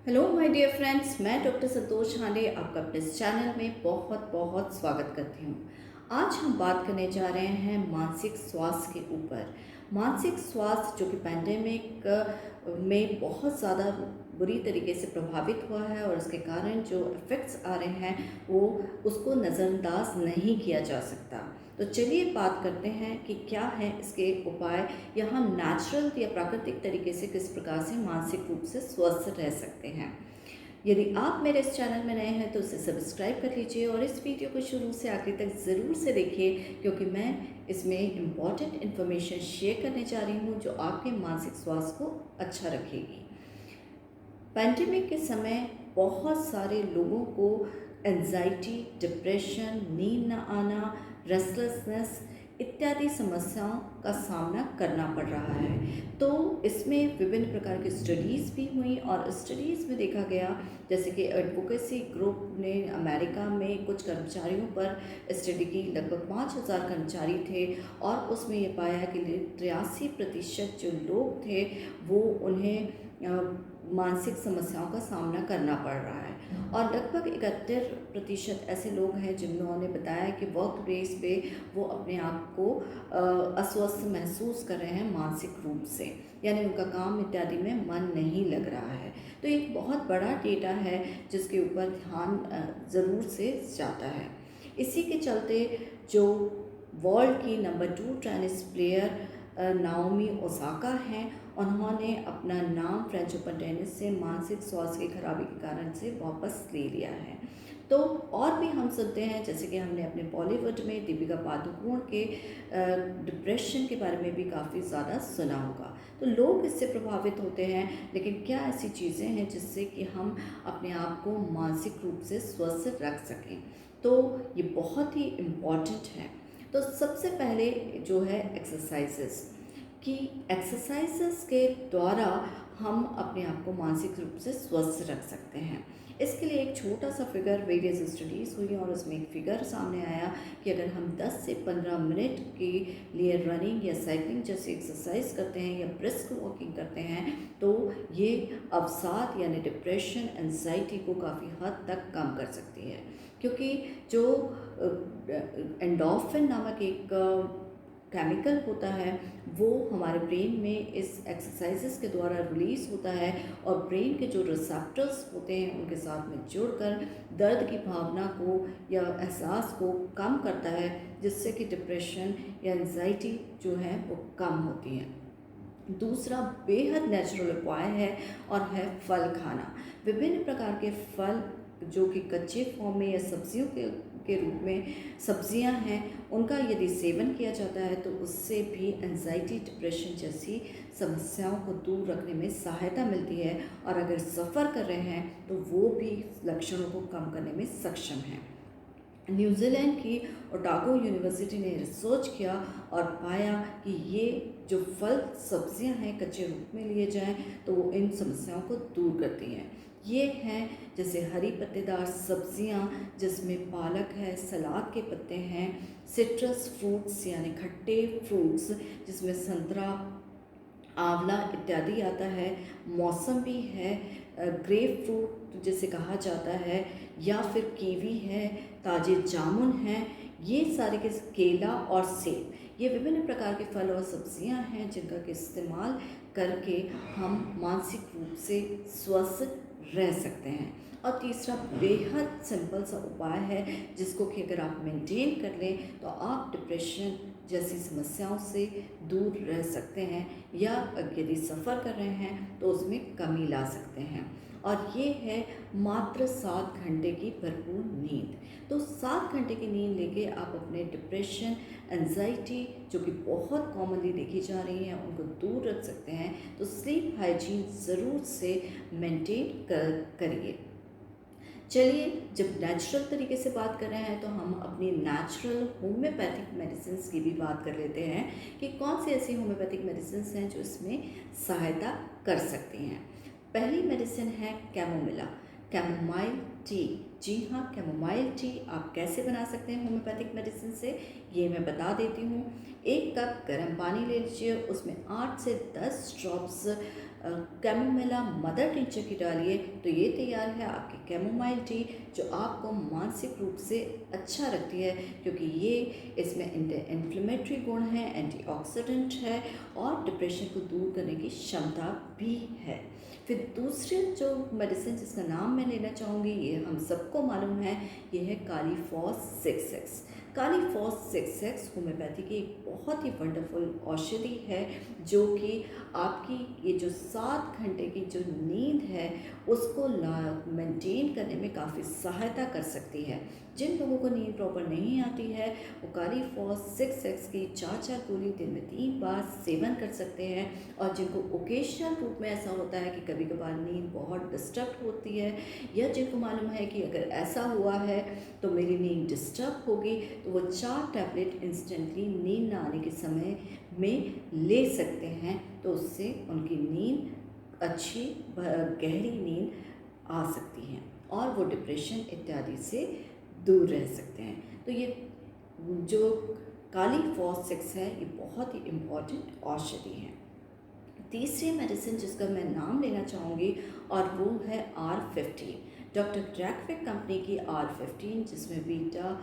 Hello my dear friends, मैं doctor संतोष हांडे आपका अपने इस चैनल में बहुत बहुत स्वागत करती हूँ। आज हम बात करने जा रहे हैं मानसिक स्वास्थ्य के ऊपर। मानसिक स्वास्थ्य जो कि पैंडेमिक में बहुत ज़्यादा बुरी तरीके से प्रभावित हुआ है और उसके कारण जो इफ़ेक्ट्स आ रहे हैं वो उसको नज़रअंदाज नहीं किया जा सकता। तो चलिए बात करते हैं कि क्या है इसके उपाय या हम नेचुरल या प्राकृतिक तरीके से किस प्रकार से मानसिक रूप से स्वस्थ रह सकते हैं। यदि आप मेरे इस चैनल में नए हैं तो उसे सब्सक्राइब कर लीजिए और इस वीडियो को शुरू से आखिर तक ज़रूर से देखिए, क्योंकि मैं इसमें इम्पॉर्टेंट इन्फॉर्मेशन शेयर करने जा रही हूँ जो आपके मानसिक स्वास्थ्य को अच्छा रखेगी। पैंडेमिक के समय बहुत सारे लोगों को एंजाइटी, डिप्रेशन, नींद न आना, रेस्टलेसनेस इत्यादि समस्याओं का सामना करना पड़ रहा है। तो इसमें विभिन्न प्रकार की स्टडीज़ भी हुई और स्टडीज़ में देखा गया, जैसे कि एडवोकेसी ग्रुप ने अमेरिका में कुछ कर्मचारियों पर स्टडी की, लगभग 5,000 कर्मचारी थे और उसमें ये पाया कि 83% जो लोग थे वो उन्हें मानसिक समस्याओं का सामना करना पड़ रहा है और लगभग 71% ऐसे लोग हैं जिन्होंने बताया कि वर्क प्लेस पे वो अपने आप को अस्वस्थ महसूस कर रहे हैं मानसिक रूप से, यानी उनका काम इत्यादि में मन नहीं लग रहा है। तो एक बहुत बड़ा डेटा है जिसके ऊपर ध्यान ज़रूर से जाता है। इसी के चलते जो वर्ल्ड की number 2 tennis player Naomi Osaka हैं, उन्होंने अपना नाम फ्रेंच ओपन टेनिस से मानसिक स्वास्थ्य की खराबी के कारण से वापस ले लिया है। तो और भी हम सुनते हैं, जैसे कि हमने अपने बॉलीवुड में दीपिका पादुकोण के डिप्रेशन के बारे में भी काफ़ी ज़्यादा सुना होगा। तो लोग इससे प्रभावित होते हैं, लेकिन क्या ऐसी चीज़ें हैं जिससे कि हम अपने आप को मानसिक रूप से स्वस्थ रख सकें? तो ये बहुत ही इम्पॉर्टेंट है। तो सबसे पहले जो है एक्सरसाइजेस, कि एक्सरसाइजेस के द्वारा हम अपने आप को मानसिक रूप से स्वस्थ रख सकते हैं। इसके लिए एक छोटा सा फिगर, वेरियस स्टडीज़ हुई और उसमें एक फिगर सामने आया कि अगर हम 10 से 15 मिनट के लिए रनिंग या साइकिलिंग जैसी एक्सरसाइज करते हैं या ब्रिस्क वॉकिंग करते हैं तो ये अवसाद यानी डिप्रेशन, एंजाइटी को काफ़ी हद तक कम कर सकती है। क्योंकि जो एंडोर्फिन नामक एक केमिकल होता है वो हमारे ब्रेन में इस एक्सरसाइजेस के द्वारा रिलीज़ होता है और ब्रेन के जो रिसेप्टर्स होते हैं उनके साथ में जुड़कर दर्द की भावना को या एहसास को कम करता है, जिससे कि डिप्रेशन या एंजाइटी जो है वो कम होती है। दूसरा बेहद नेचुरल उपाय है और है फल खाना। विभिन्न प्रकार के फल जो कि कच्चे फॉर्म में या सब्जियों के रूप में सब्जियां हैं, उनका यदि सेवन किया जाता है तो उससे भी एंजाइटी, डिप्रेशन जैसी समस्याओं को दूर रखने में सहायता मिलती है और अगर सफ़र कर रहे हैं तो वो भी लक्षणों को कम करने में सक्षम हैं। न्यूजीलैंड की ओटागो यूनिवर्सिटी ने रिसर्च किया और पाया कि ये जो फल सब्जियां हैं कच्चे रूप में लिए जाएं तो वो इन समस्याओं को दूर करती हैं। ये हैं जैसे हरी पत्तेदार सब्जियां जिसमें पालक है, सलाद के पत्ते हैं, सिट्रस फ्रूट्स यानी खट्टे फ्रूट्स जिसमें संतरा, आंवला इत्यादि आता है, मौसम्बी है, ग्रेप फ्रूट जिसे कहा जाता है, या फिर कीवी है, ताजे जामुन हैं, ये सारे के केला और सेब, ये विभिन्न प्रकार के फल और सब्जियां हैं जिनका के इस्तेमाल करके हम मानसिक रूप से स्वस्थ रह सकते हैं। और तीसरा बेहद सिंपल सा उपाय है जिसको कि अगर आप मेंटेन कर लें तो आप डिप्रेशन जैसी समस्याओं से दूर रह सकते हैं या यदि सफ़र कर रहे हैं तो उसमें कमी ला सकते हैं। और ये है मात्र 7 घंटे की भरपूर नींद। तो 7 घंटे की नींद लेके आप अपने डिप्रेशन, एंजाइटी जो कि बहुत कॉमनली देखी जा रही हैं उनको दूर रख सकते हैं। तो स्लीप हाइजीन ज़रूर से मेंटेन करिए। चलिए, जब नेचुरल तरीके से बात कर रहे हैं तो हम अपनी नेचुरल होम्योपैथिक मेडिसिन की भी बात कर लेते हैं कि कौन सी ऐसी होम्योपैथिक मेडिसिन हैं जो इसमें सहायता कर सकती हैं। पहली मेडिसिन है कैमोमिला, कैमोमाइल टी। जी हाँ, कैमोमाइल टी आप कैसे बना सकते हैं होम्योपैथिक मेडिसिन से, ये मैं बता देती हूँ। 1 कप गर्म पानी ले लीजिए, उसमें 8 से 10 ड्रॉप्स कैमोमिला मदर टिंचर की डालिए, तो ये तैयार है आपकी कैमोमाइल टी, जो आपको मानसिक रूप से अच्छा रखती है, क्योंकि ये इसमें एंटी इन्फ्लेमेटरी गुण है, एंटीऑक्सीडेंट है और डिप्रेशन को दूर करने की क्षमता भी है। फिर दूसरे जो मेडिसिन जिसका नाम मैं लेना चाहूँगी, ये हम सबको मालूम है, ये है Kali phos 6X। Kali phos 6X homeopathy की एक बहुत ही वंडरफुल औषधि है, जो कि आपकी ये जो 7 घंटे की जो नींद है उसको मेंटेन करने में काफ़ी सहायता कर सकती है। जिन लोगों को नींद प्रॉपर नहीं आती है, वो कालीफॉस 6X की 4 गोली दिन में 3 बार सेवन कर सकते हैं। और जिनको ओकेशनल रूप में ऐसा होता है कि कभी कभार नींद बहुत डिस्टर्ब होती है, या जिनको मालूम है कि अगर ऐसा हुआ है तो मेरी नींद डिस्टर्ब होगी, तो वो 4 टैबलेट इंस्टेंटली नींद ना आने के समय में ले सकते हैं, तो उससे उनकी नींद अच्छी गहरी नींद आ सकती है और वो डिप्रेशन इत्यादि से दूर रह सकते हैं। तो ये जो कालीफॉस 6 है, ये बहुत ही इम्पॉर्टेंट औषधि है। तीसरी मेडिसिन जिसका मैं नाम लेना चाहूँगी, और वो है R15, डॉक्टर ड्रैकविक कंपनी की R15, जिसमें बीटा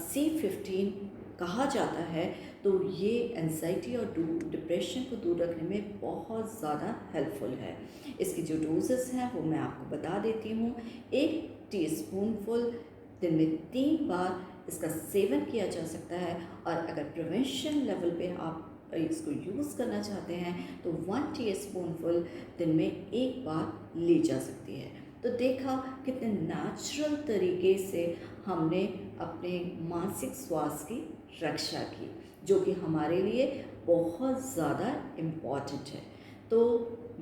C15 कहा जाता है। तो ये एंजाइटी और डिप्रेशन को दूर रखने में बहुत ज़्यादा हेल्पफुल है। इसकी जो डोजेस हैं वो मैं आपको बता देती हूँ। 1 टीस्पूनफुल दिन में 3 बार इसका सेवन किया जा सकता है, और अगर प्रिवेंशन लेवल पे आप इसको यूज़ करना चाहते हैं तो 1 टीस्पूनफुल दिन में 1 बार ली जा सकती है। तो देखा कितने नेचुरल तरीके से हमने अपने मानसिक स्वास्थ्य की रक्षा की, जो कि हमारे लिए बहुत ज़्यादा इम्पॉर्टेंट है। तो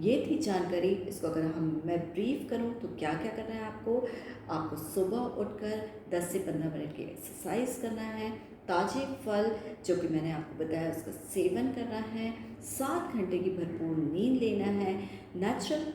ये थी जानकारी। इसको अगर मैं ब्रीफ करूँ तो क्या क्या करना है आपको सुबह उठकर 10 से 15 मिनट की एक्सरसाइज करना है, ताज़े फल जो कि मैंने आपको बताया उसका सेवन करना है, 7 घंटे की भरपूर नींद लेना है, natural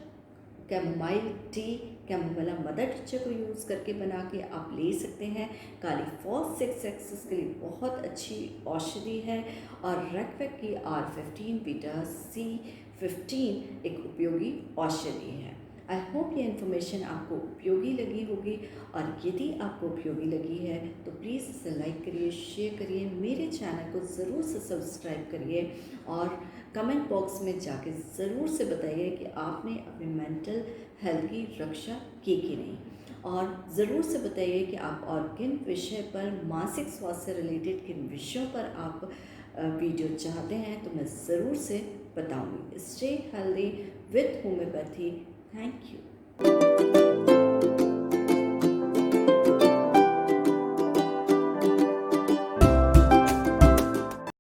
chamomile tea chamomilla mother tincture को यूज़ करके बना के आप ले सकते हैं। कालीफॉस 6X के लिए बहुत अच्छी औषधि है, और रैकवेक की R15 बीटा C15 एक उपयोगी औषधि है। आई होप ये इन्फॉर्मेशन आपको उपयोगी लगी होगी, और यदि आपको उपयोगी लगी है तो प्लीज़ इसे लाइक करिए, शेयर करिए, मेरे चैनल को ज़रूर से सब्सक्राइब करिए, और कमेंट बॉक्स में जाके ज़रूर से बताइए कि आपने अपने मेंटल हेल्थ की रक्षा की कि नहीं, और ज़रूर से बताइए कि आप और किन विषय पर, मानसिक स्वास्थ्य से रिलेटेड किन विषयों पर आप वीडियो चाहते हैं, तो मैं ज़रूर से बताऊंगी। Stay healthy with homeopathy. Thank you.